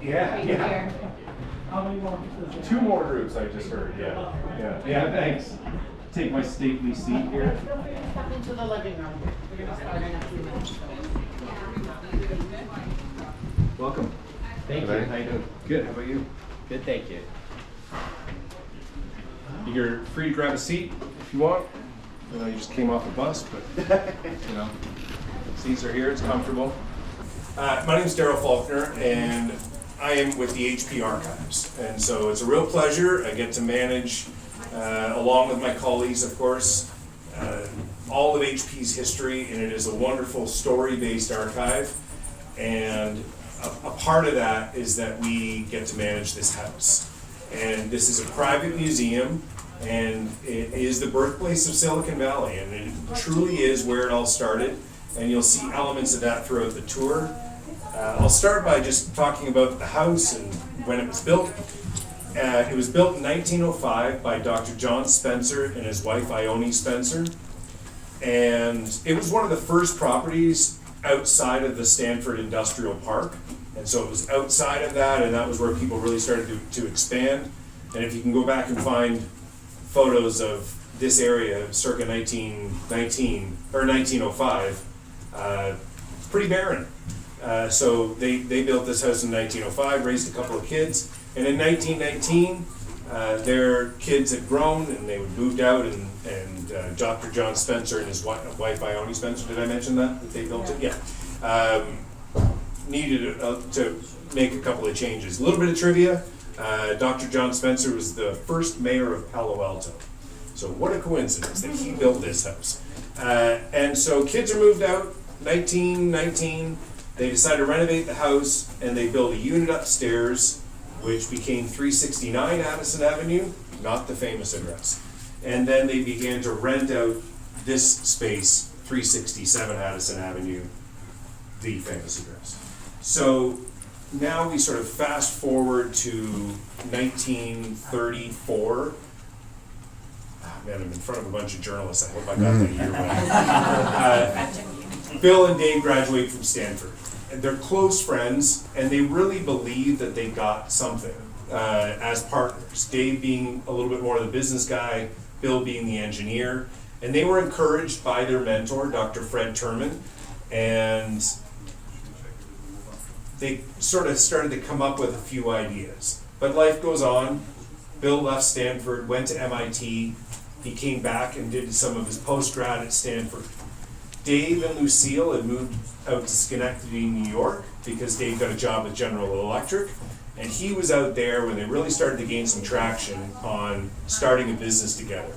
Yeah. How many more? 2 more groups I just heard, Yeah, thanks. Take my stately seat here. Feel free to step into the living room. We're going to start in a few minutes. Welcome. Thank Hey. you. How you doing? Good, how about you? Good, thank you. You're free to grab a seat if you want. I know you just came off a bus, but seats are here, it's comfortable. My name is Daryl Faulkner, and I am with the HP Archives. And so it's a real pleasure. I get to manage, along with my colleagues, of course, all of HP's history, and it is a wonderful story-based archive. And a part of that is that we get to manage this house. And this is a private museum, and it is the birthplace of Silicon Valley, and it truly is where it all started. And you'll see elements of that throughout the tour. I'll start by just talking about the house and when it was built. It was built in 1905 by Dr. John Spencer and his wife Ione Spencer. And it was one of the first properties outside of the Stanford Industrial Park. And so it was outside of that, and that was where people really started to expand. And if you can go back and find photos of this area circa 1919 or 1905, it's pretty barren. So they built this house in 1905, raised a couple of kids, and in 1919, their kids had grown and they moved out, and Dr. John Spencer and his wife Ione Spencer, did I mention that they built it? Yeah. Needed to make a couple of changes. A little bit of trivia, Dr. John Spencer was the first mayor of Palo Alto. So what a coincidence that he built this house. And so kids are moved out, 1919, they decide to renovate the house, and they build a unit upstairs, which became 369 Addison Avenue, not the famous address. And then they began to rent out this space, 367 Addison Avenue, the famous address. So now we sort of fast forward to 1934. Man, I'm in front of a bunch of journalists. I hope I got that year right. Bill and Dave graduate from Stanford. And they're close friends, and they really believe that they got something as partners. Dave being a little bit more of the business guy, Bill being the engineer. And they were encouraged by their mentor, Dr. Fred Terman, and they sort of started to come up with a few ideas. But life goes on. Bill left Stanford, went to MIT. He came back and did some of his post-grad at Stanford. Dave and Lucille had moved out to Schenectady, New York, because Dave got a job with General Electric. And he was out there when they really started to gain some traction on starting a business together.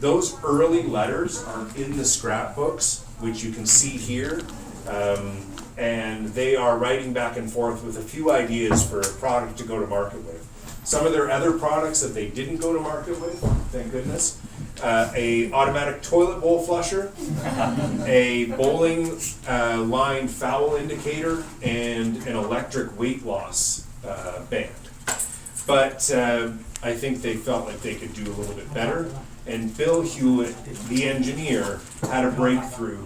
Those early letters are in the scrapbooks, which you can see here. And they are writing back and forth with a few ideas for a product to go to market with. Some of their other products that they didn't go to market with, thank goodness, a automatic toilet bowl flusher, a bowling line foul indicator, and an electric weight loss band. But I think they felt like they could do a little bit better. And Bill Hewlett, the engineer, had a breakthrough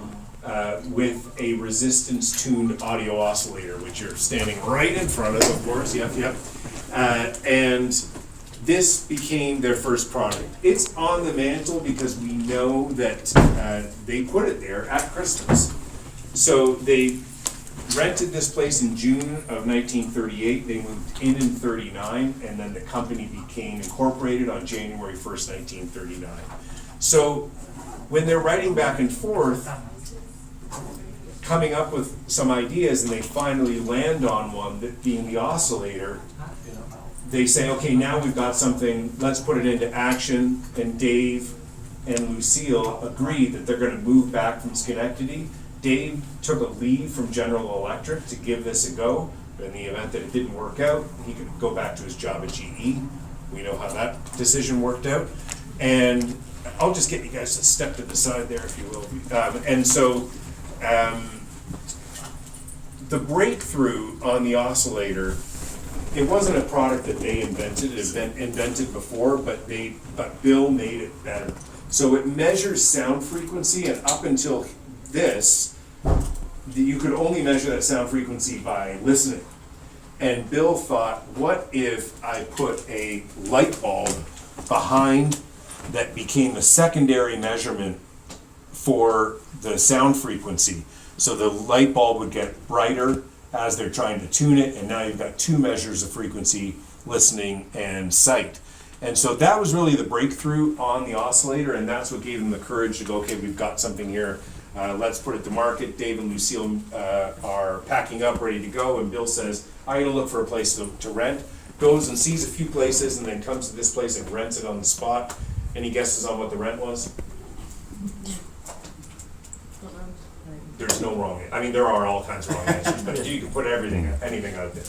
with a resistance-tuned audio oscillator, which you're standing right in front of course. Yep. And this became their first product. It's on the mantle because we know that they put it there at Christmas. So they rented this place in June of 1938. They moved in 39, and then the company became incorporated on January 1st, 1939. So when they're writing back and forth, coming up with some ideas, and they finally land on one, that being the oscillator, they say, okay, now we've got something, let's put it into action. And Dave and Lucille agreed that they're going to move back from Schenectady. Dave took a leave from General Electric to give this a go. In the event that it didn't work out, he could go back to his job at GE. We know how that decision worked out. And I'll just get you guys to step to the side there, if you will. And so the breakthrough on the oscillator, it wasn't a product that they invented. It had been invented before, but Bill made it better. So it measures sound frequency, and up until this, you could only measure that sound frequency by listening. And Bill thought, what if I put a light bulb behind that became the secondary measurement for the sound frequency? So the light bulb would get brighter as they're trying to tune it, and now you've got two measures of frequency, listening and sight. And so that was really the breakthrough on the oscillator, and that's what gave them the courage to go, okay, we've got something here, let's put it to market. Dave and Lucille are packing up, ready to go, and Bill says, I gotta look for a place to rent. Goes and sees a few places, and then comes to this place and rents it on the spot. Any guesses on what the rent was? There's no wrong, I mean, there are all kinds of wrong answers, but you can put anything out there.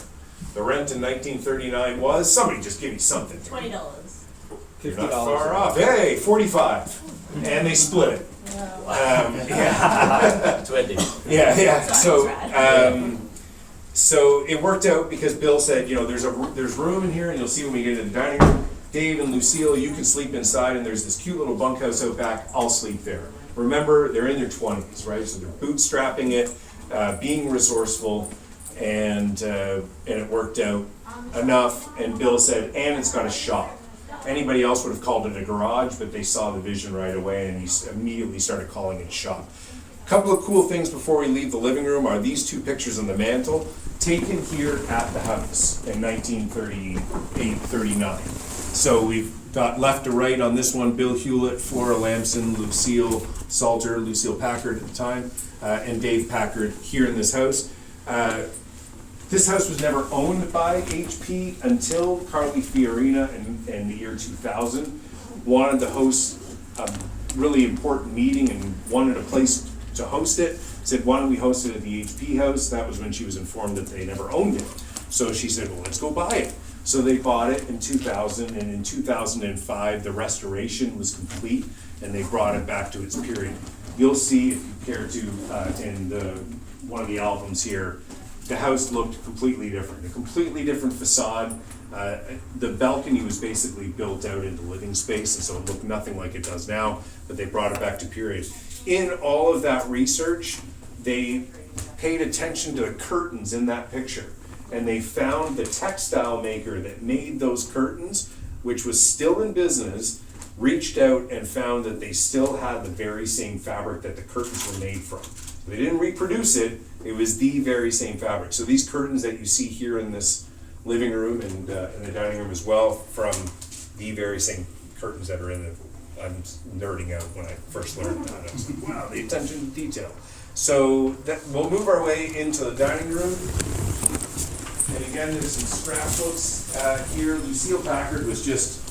The rent in 1939 was, somebody just give me something. $20. You're not far off. Hey, 45. And they split it. Yeah. 20. Yeah. Sorry, So it worked out because Bill said, you know, there's room in here, and you'll see when we get into the dining room. Dave and Lucille, you can sleep inside, and there's this cute little bunkhouse out back. I'll sleep there. Remember, they're in their 20s, right? So they're bootstrapping it, being resourceful, and it worked out enough. And Bill said, and it's got a shop. Anybody else would have called it a garage, but they saw the vision right away, and he immediately started calling it a shop. A couple of cool things before we leave the living room are these two pictures on the mantle, taken here at the house in 1938-39. So we've got left to right on this one, Bill Hewlett, Flora Lamson, Lucille Salter, Lucille Packard at the time, and Dave Packard here in this house. This house was never owned by HP until Carly Fiorina in the year 2000 wanted to host a really important meeting and wanted a place to host it. Said, why don't we host it at the HP house? That was when she was informed that they never owned it. So she said, well, let's go buy it. So they bought it in 2000, and in 2005, the restoration was complete, and they brought it back to its period. You'll see, if you care to, in one of the albums here, the house looked completely different, a completely different facade. The balcony was basically built out into living space, and so it looked nothing like it does now, but they brought it back to period. In all of that research, they paid attention to the curtains in that picture, and they found the textile maker that made those curtains, which was still in business, reached out and found that they still had the very same fabric that the curtains were made from. So they didn't reproduce it, it was the very same fabric. So these curtains that you see here in this living room and in the dining room as well, from the very same curtains that are in it. I'm nerding out when I first learned that. I was like, wow, the attention to detail. So we'll move our way into the dining room. And again, there's some scrapbooks here. Lucille Packard was just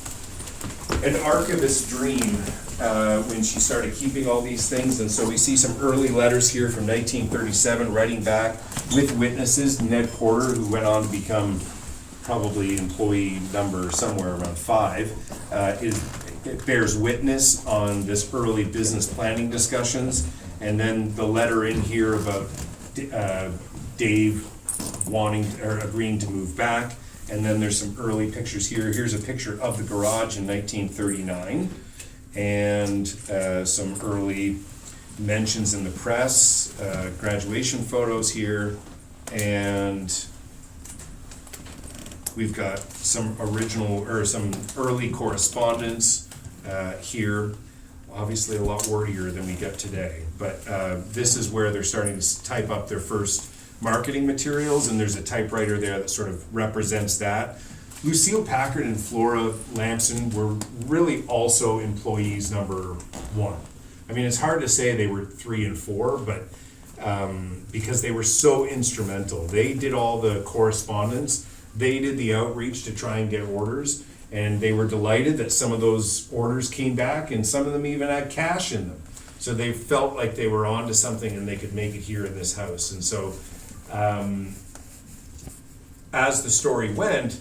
an archivist's dream when she started keeping all these things. And so we see some early letters here from 1937, writing back with witnesses. Ned Porter, who went on to become probably employee number somewhere around 5, it bears witness on this early business planning discussions. And then the letter in here about Dave wanting or agreeing to move back. And then there's some early pictures here. Here's a picture of the garage in 1939, and some early mentions in the press, graduation photos here, and we've got some original or some early correspondence here. Obviously a lot wordier than we get today, but this is where they're starting to type up their first marketing materials, and there's a typewriter there that sort of represents that. Lucille Packard and Flora Lamson were really also employees number 1. I mean, it's hard to say they were 3 and 4, but because they were so instrumental. They did all the correspondence, they did the outreach to try and get orders, and they were delighted that some of those orders came back, and some of them even had cash in them. So they felt like they were onto something and they could make it here in this house. And so as the story went,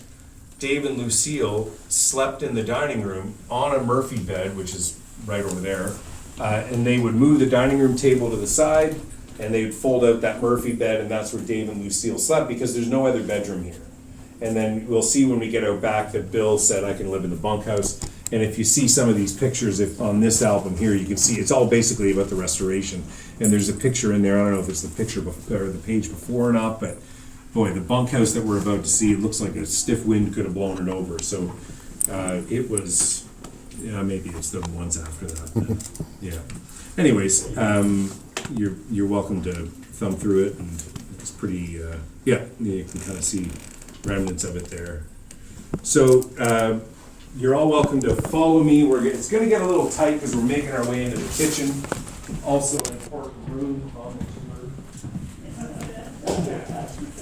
Dave and Lucille slept in the dining room on a Murphy bed, which is right over there, and they would move the dining room table to the side, and they would fold out that Murphy bed, and that's where Dave and Lucille slept, because there's no other bedroom here. And then we'll see when we get out back that Bill said, I can live in the bunkhouse, And if you see some of these pictures on this album here, you can see it's all basically about the restoration. And there's a picture in there, I don't know if it's the picture or the page before or not, but boy, the bunkhouse that we're about to see, it looks like a stiff wind could have blown it over. So it was, maybe it's the ones after that. Yeah. Anyways, you're welcome to thumb through it, and it's pretty, you can kind of see remnants of it there. So you're all welcome to follow me. It's going to get a little tight because we're making our way into the kitchen. Also an important room on the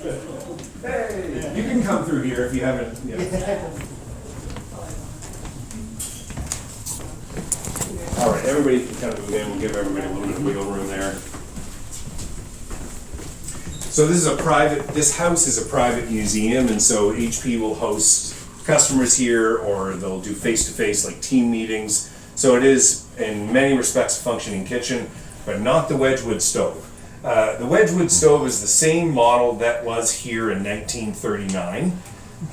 tour. Hey, you can come through here if you haven't. All right, everybody can kind of move in. We'll give everybody a little bit of wiggle room there. So this house is a private museum, and so HP will host customers here, or they'll do face-to-face like team meetings. So it is, in many respects, a functioning kitchen, but not the Wedgwood stove. The Wedgwood stove is the same model that was here in 1939,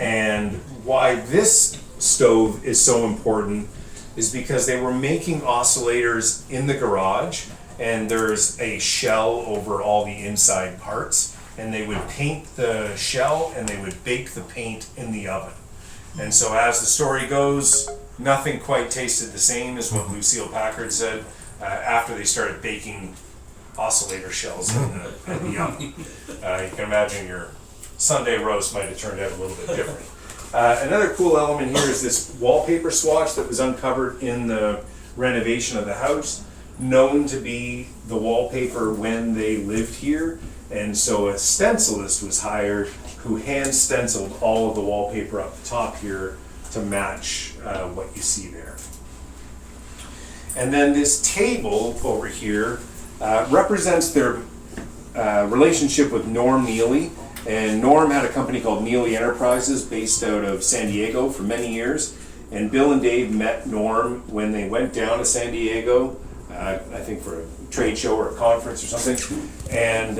and why this stove is so important is because they were making oscillators in the garage, and there's a shell over all the inside parts, and they would paint the shell and they would bake the paint in the oven. And so as the story goes, nothing quite tasted the same as what Lucille Packard said after they started baking oscillator shells in the oven. You can imagine your Sunday roast might have turned out a little bit different. Another cool element here is this wallpaper swatch that was uncovered in the renovation of the house, known to be the wallpaper when they lived here. And so a stencilist was hired who hand stenciled all of the wallpaper up the top here to match what you see there. And then this table over here represents their relationship with Norm Neely. And Norm had a company called Neely Enterprises based out of San Diego for many years. And Bill and Dave met Norm when they went down to San Diego, I think for a trade show or a conference or something, and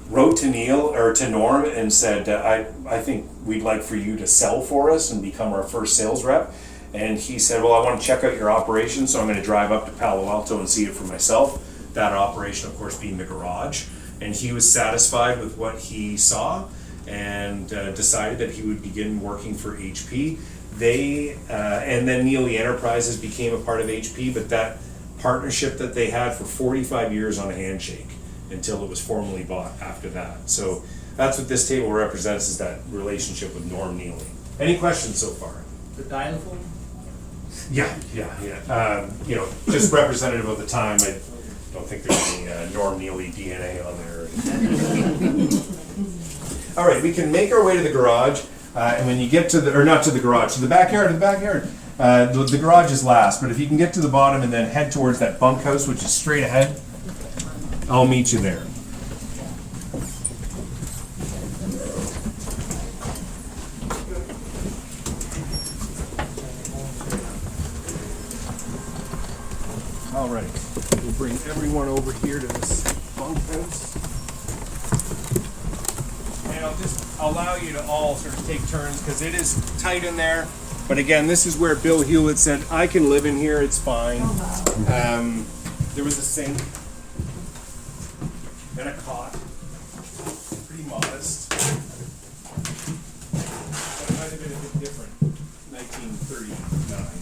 wrote to Norm and said, I think we'd like for you to sell for us and become our first sales rep. And he said, well, I want to check out your operation, so I'm going to drive up to Palo Alto and see it for myself. That operation, of course, being the garage. And he was satisfied with what he saw and decided that he would begin working for HP. And then Neely Enterprises became a part of HP, but that partnership that they had for 45 years on a handshake until it was formally bought after that. So that's what this table represents, is that relationship with Norm Neely. Any questions so far? The dinophone? Yeah. Just representative of the time. I don't think there's any Norm Neely DNA on there. All right, we can make our way to the garage, and when you get to the backyard. The garage is last, but if you can get to the bottom and then head towards that bunkhouse, which is straight ahead, I'll meet you there. All right, we'll bring everyone over here to this bunkhouse. And I'll just allow you to all sort of take turns because it is tight in there. But again, this is where Bill Hewlett said, I can live in here, it's fine. There was a sink and a cot, pretty modest. But it might have been a bit different, 1939.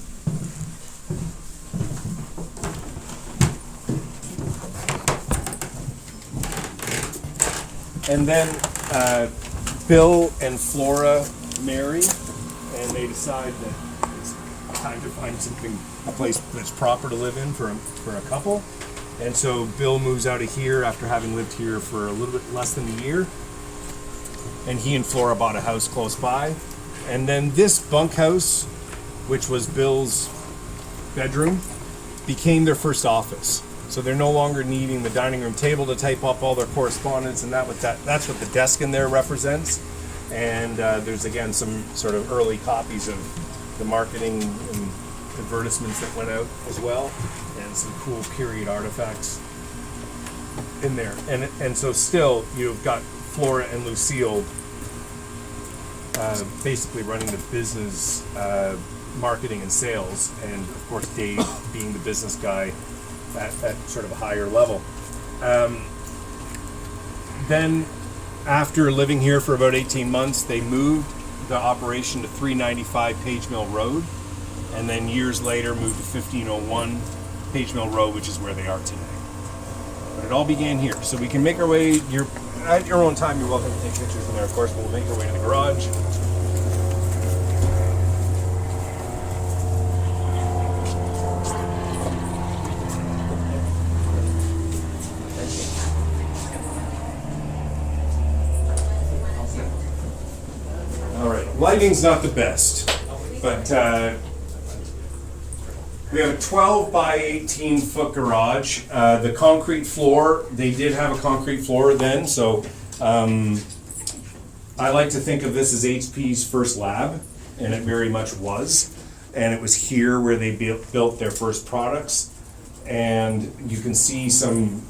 And then Bill and Flora marry, and they decide that it's time to find a place that's proper to live in for a couple. And so Bill moves out of here after having lived here for a little bit less than a year. And he and Flora bought a house close by. And then this bunkhouse, which was Bill's bedroom, became their first office. So they're no longer needing the dining room table to type up all their correspondence, and that's what the desk in there represents. And there's again some sort of early copies of the marketing and advertisements that went out as well, and some cool period artifacts in there. And so still you've got Flora and Lucille basically running the business marketing and sales, and of course Dave being the business guy at sort of a higher level. Then after living here for about 18 months, they moved the operation to 395 Page Mill Road, and then years later moved to 1501 Page Mill Road, which is where they are today. But it all began here. So we can make our way, at your own time, you're welcome to take pictures in there, of course, but we'll make our way to the garage. All right, lighting's not the best, but we have a 12 by 18 foot garage. The concrete floor, they did have a concrete floor then, so I like to think of this as HP's first lab, and it very much was. And it was here where they built their first products. And you can see some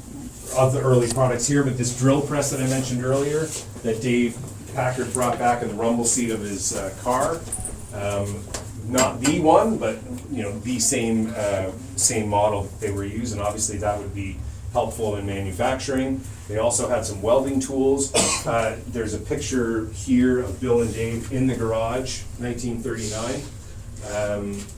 of the early products here, but this drill press that I mentioned earlier, that Dave Packard brought back in the rumble seat of his car. Not the one, but the same model they were using. Obviously, that would be helpful in manufacturing. They also had some welding tools. There's a picture here of Bill and Dave in the garage, 1939.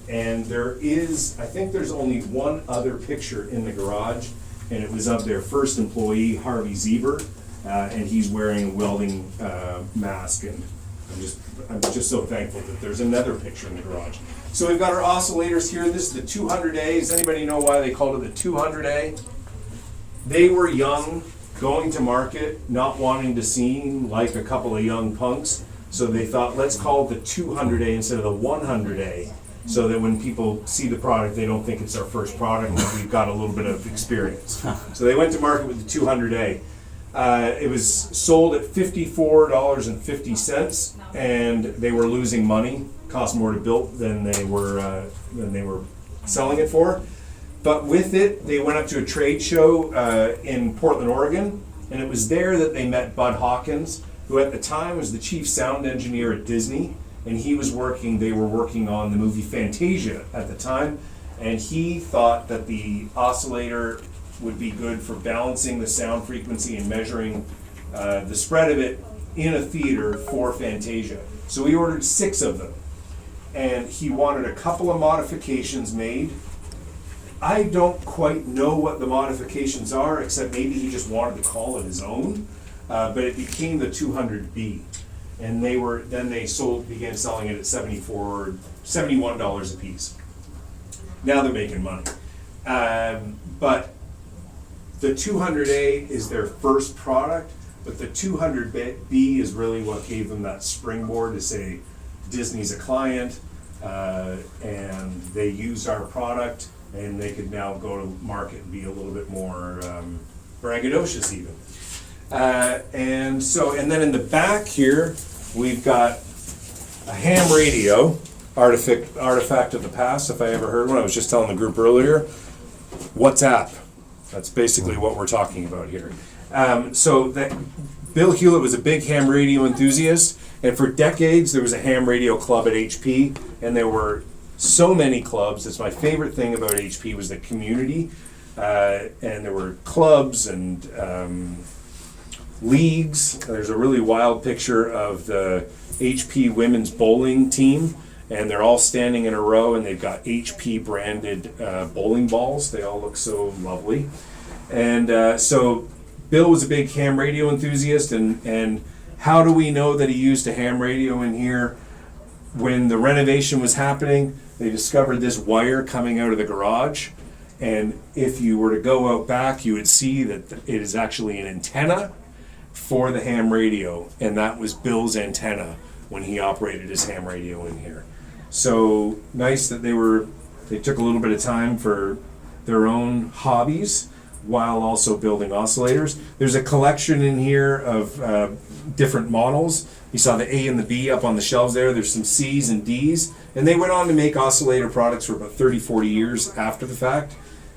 And I think there's only one other picture in the garage, and it was of their first employee, Harvey Zieber. And he's wearing a welding mask, and I'm just so thankful that there's another picture in the garage. So we've got our oscillators here. This is the 200A. Does anybody know why they called it the 200A? They were young, going to market, not wanting to seem like a couple of young punks, so they thought, let's call it the 200A instead of the 100A, so that when people see the product, they don't think it's our first product, that we've got a little bit of experience. So they went to market with the 200A. It was sold at $54.50, and they were losing money. Cost more to build than they were selling it for. But with it, they went up to a trade show in Portland, Oregon, and it was there that they met Bud Hawkins, who at the time was the chief sound engineer at Disney, and they were working on the movie Fantasia at the time, and he thought that the oscillator would be good for balancing the sound frequency and measuring the spread of it in a theater for Fantasia. So he ordered 6 of them, and he wanted a couple of modifications made. I don't quite know what the modifications are, except maybe he just wanted to call it his own, but it became the 200B. And they began selling it at $71 a piece. Now they're making money. But the 200A is their first product, but the 200B is really what gave them that springboard to say Disney's a client, and they used our product, and they could now go to market and be a little bit more braggadocious even. And then in the back here, we've got a ham radio, artifact of the past, if I ever heard one. I was just telling the group earlier. WhatsApp. That's basically what we're talking about here. Bill Hewlett was a big ham radio enthusiast, and for decades there was a ham radio club at HP, and there were so many clubs. It's my favorite thing about HP was the community, and there were clubs and leagues. There's a really wild picture of the HP women's bowling team, and they're all standing in a row, and they've got HP branded bowling balls. They all look so lovely. And so Bill was a big ham radio enthusiast, and how do we know that he used a ham radio in here? When the renovation was happening, they discovered this wire coming out of the garage, and if you were to go out back, you would see that it is actually an antenna for the ham radio, and that was Bill's antenna when he operated his ham radio in here. So nice that they took a little bit of time for their own hobbies while also building oscillators. There's a collection in here of different models. You saw the A and the B up on the shelves there. There's some C's and D's, and they went on to make oscillator products for about 30-40 years after the fact,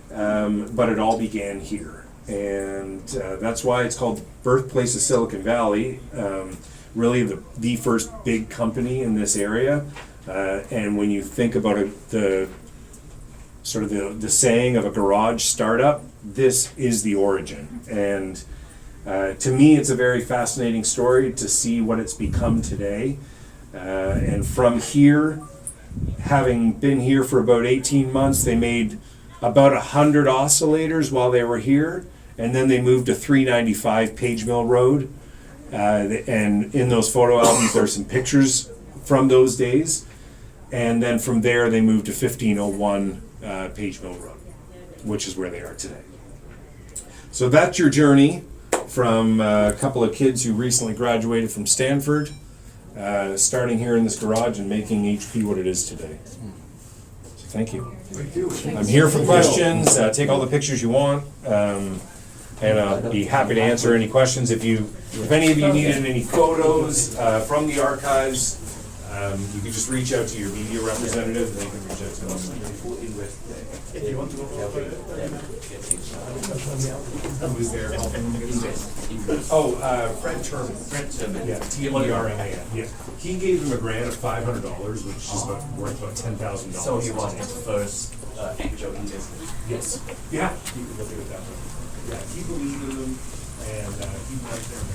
but it all began here. And that's why it's called Birthplace of Silicon Valley. Really the first big company in this area. And when you think about it, the sort of the saying of a garage startup, this is the origin. And to me, it's a very fascinating story to see what it's become today. And from here, having been here for about 18 months, they made about 100 oscillators while they were here, and then they moved to 395 Page Mill Road. And in those photo albums, there's some pictures from those days. And then from there, they moved to 1501 Page Mill Road, which is where they are today. So that's your journey from a couple of kids who recently graduated from Stanford, starting here in this garage and making HP what it is today. So thank you. Thank you. I'm here for questions. Take all the pictures you want, and I'll be happy to answer any questions. If any of you needed any photos from the archives, you can just reach out to your media representative, and they can reach out to us. If you want to go Who was there helping? Fred Turman. Yeah, TMDRMAN. Yeah. He gave him a grant of $500, which is worth about $10,000. So he was his first angel investor. Yes. Yeah. You can look at it that way. Yeah, he believed in them, and he went there.